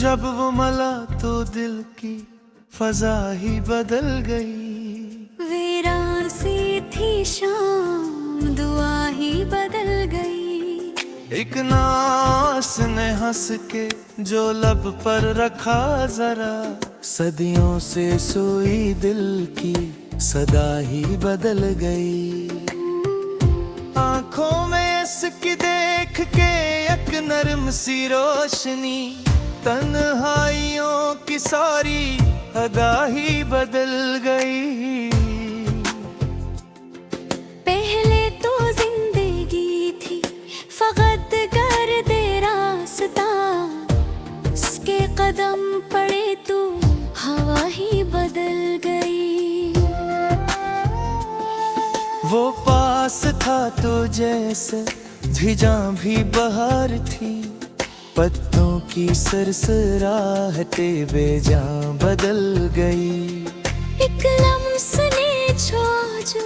जब वो मला तो दिल की फजा ही बदल गई। वीरान सी थी शाम, दुआ ही बदल गई। एक नास ने हंस के जो लब पर रखा जरा, सदियों से सोई दिल की सदा ही बदल गई। आंखों में इसकी देख के एक नरम सी रोशनी, तन्हाइयों की सारी अदा ही बदल गई। पहले तो जिंदगी थी फकत गर्द रास्ता, उसके कदम पड़े तो हवा ही बदल गई। वो पास था तो जैसे भिजा भी बहार थी, पत्तों की सरसराहटे बेजां बदल गई। एक लम्स ने छुआ जो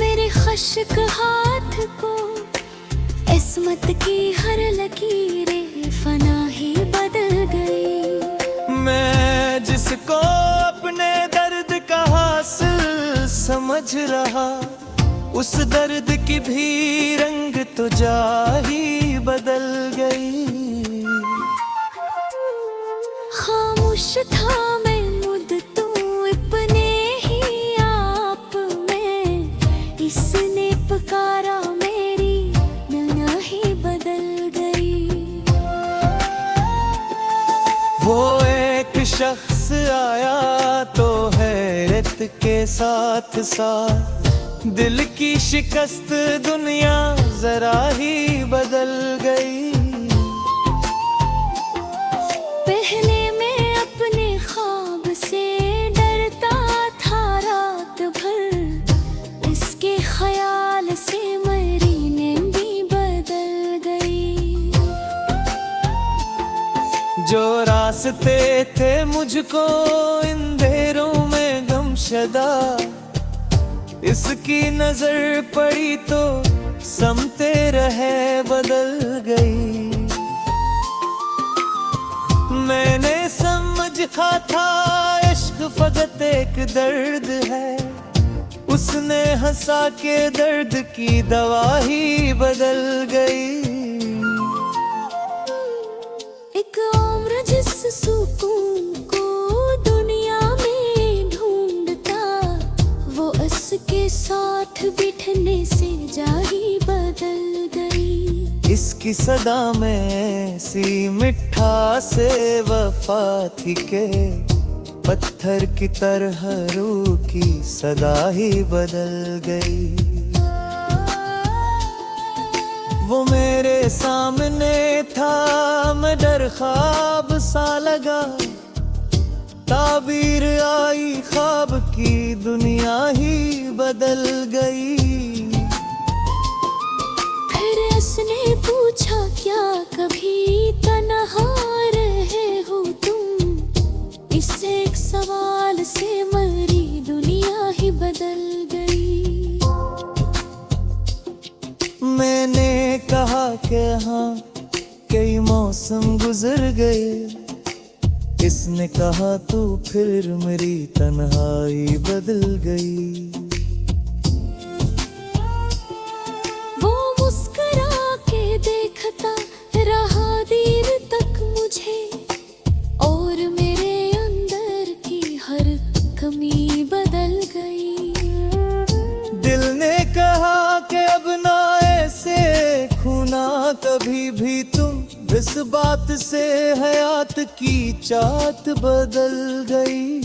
मेरे खश्क हाथ को, इस्मत की हर लकीरें फना ही बदल गई। मैं जिसको अपने दर्द का हासिल समझ रहा, उस दर्द की भी रंग तो जा ही बदल गई। खामोश था मैं मुद्दतों अपने ही आप में, इसने पुकारा मेरी नैना ही बदल गई। वो एक शख्स आया तो हैरत के साथ साथ, दिल की शिकस्त दुनिया जरा ही बदल गई। पहले मैं अपने ख्वाब से डरता था रात भर, इसके ख्याल से मेरी नींद भी बदल गई। जो रास्ते थे मुझको अंधेरों में गमशदा, इसकी नजर पड़ी तो समते रहे बदल गई। मैंने समझा था इश्क फकत एक दर्द है, उसने हंसा के दर्द की दवा ही बदल गई। एक उम्र जिस सुकून को दुनिया में ढूंढता, वो उसके साथ बिठने से जा ही बदल गई। इसकी सदा में ऐसी मिठास से वफा थी के, पत्थर की तरह रूह की सदा ही बदल गई। वो मेरे सामने था, मैं डर ख्वाब सा लगा, ताबीर आई ख्वाब की दुनिया ही बदल गई। फिर उसने पूछा क्या कभी तन्हा रहे हो तुम, इस एक सवाल से मेरी दुनिया ही बदल गई। मैंने कहा कि हाँ कई मौसम गुजर गए, इसने कहा तो फिर मेरी तन्हाई बदल गई। वो मुस्कुरा के देखता रहा देर तक मुझे, और मेरे अंदर की हर कमी बदल गई। दिल ने कहा कि अब ना ऐसे खूना कभी भी तुम, इस बात से हयात की चाहत बदल गई।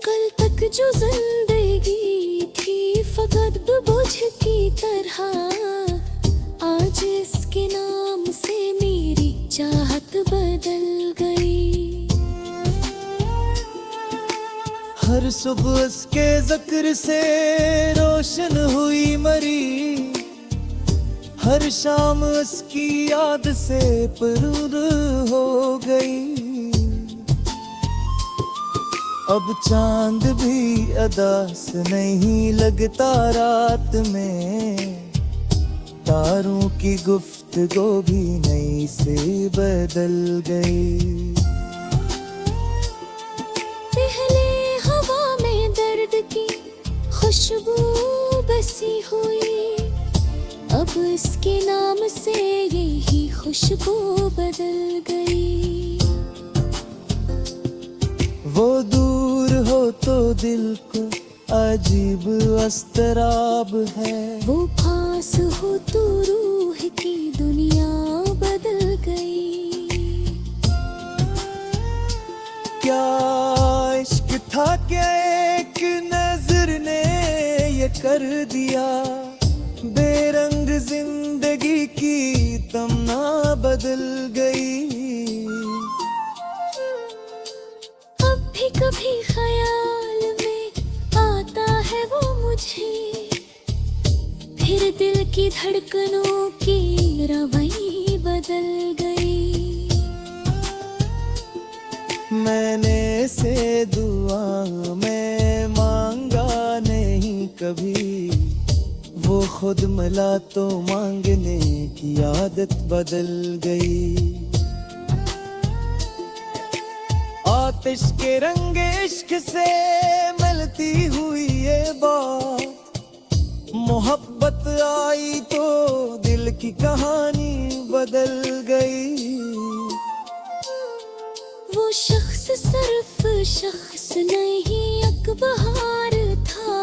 कल तक जो जिंदगी थी फकत बोझ की तरह, आज इसके नाम से मेरी चाहत बदल गई। हर सुबह उसके जिक्र से रोशन हुई मरी, हर शाम उसकी याद से परूर हो गई। अब चांद भी अदास नहीं लगता रात में, तारों की गुफ्त गुफ्तगू भी नई से बदल गई। पहले हवा में दर्द की खुशबू बसी हुई, अब इसके नाम से यही खुशबू बदल गई। वो दूर हो तो दिल को अजीब अस्तराब है, वो पास हो तो रूह की दुनिया बदल गई। क्या इश्क था क्या एक नजर ने ये कर दिया, बेरंग जिंदगी की तमन्ना बदल गई। अब भी कभी ख्याल में आता है वो मुझे, फिर दिल की धड़कनों की रवाई बदल गई। मैंने से दुआ में मांगा नहीं कभी, वो खुद मिला तो मांगने की आदत बदल गई। आतिश के रंग इश्क से मिलती हुई ये बात, मोहब्बत आई तो दिल की कहानी बदल गई। वो शख्स सिर्फ शख्स नहीं एक बहार था,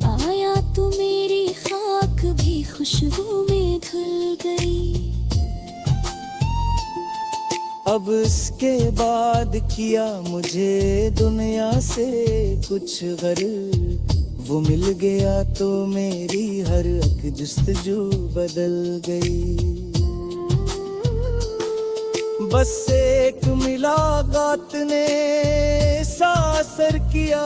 आया तो मेरी खाक भी खुशबू में धुल गई। अब इसके बाद किया मुझे दुनिया से कुछ गर्व, वो मिल गया तो मेरी हर एक जुस्तजू बदल गई। बस एक मुलाकात ने सासर किया,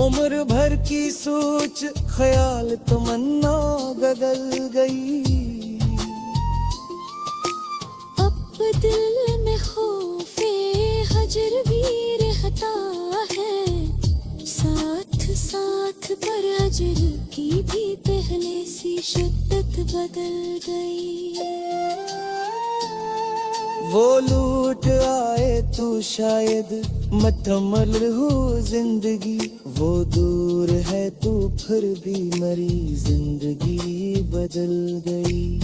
उम्र भर की सोच ख्याल तमन्ना बदल गई। अब दिल में खौफे हजर भी रहता है, साथ साथ पर हजर की भी पहले सी शिद्दत बदल गई। वो लूट आए तो शायद मथमल हो जिंदगी, वो दूर है तो फिर भी मरी जिंदगी बदल गई।